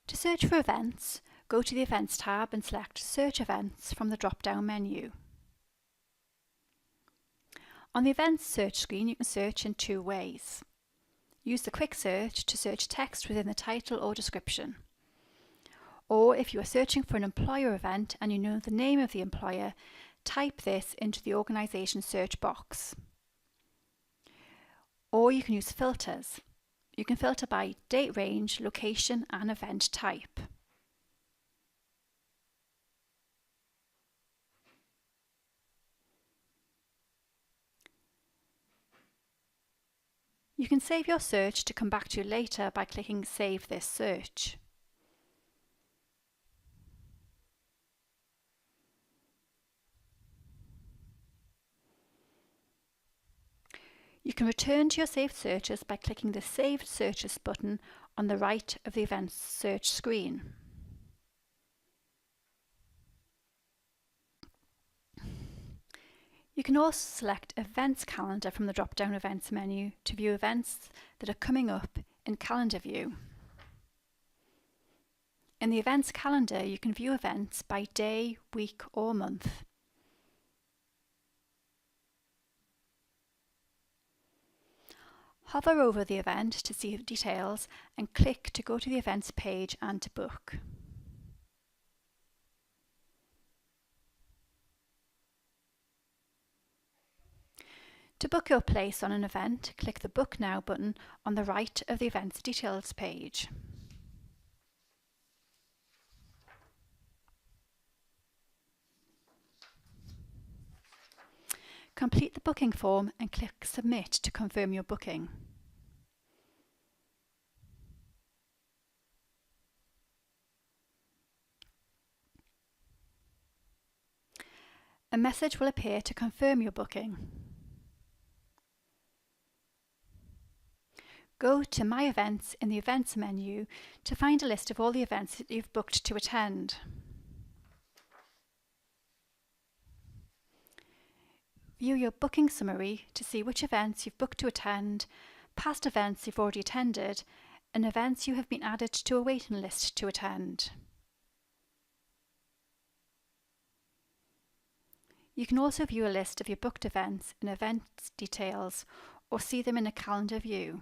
To search for events, go to the Events tab and select Search Events from the drop-down menu. On the Events search screen, you can search in two ways. Use the quick search to search text within the title or description. Or if you are searching for an employer event and you know the name of the employer, type this into the organisation search box. Or you can use filters. You can filter by date range, location and event type. You can save your search to come back to later by clicking Save this search. You can return to your saved searches by clicking the Saved Searches button on the right of the Events search screen. You can also select Events Calendar from the drop-down Events menu to view events that are coming up in Calendar View. In the Events Calendar, you can view events by day, week or month. Hover over the event to see details and click to go to the events page and to book. To book your place on an event, click the Book Now button on the right of the events details page. Complete the booking form and click Submit to confirm your booking. A message will appear to confirm your booking. Go to My Events in the Events menu to find a list of all the events that you've booked to attend. View your booking summary to see which events you've booked to attend, past events you've already attended, and events you have been added to a waiting list to attend. You can also view a list of your booked events in Events Details or see them in a calendar view.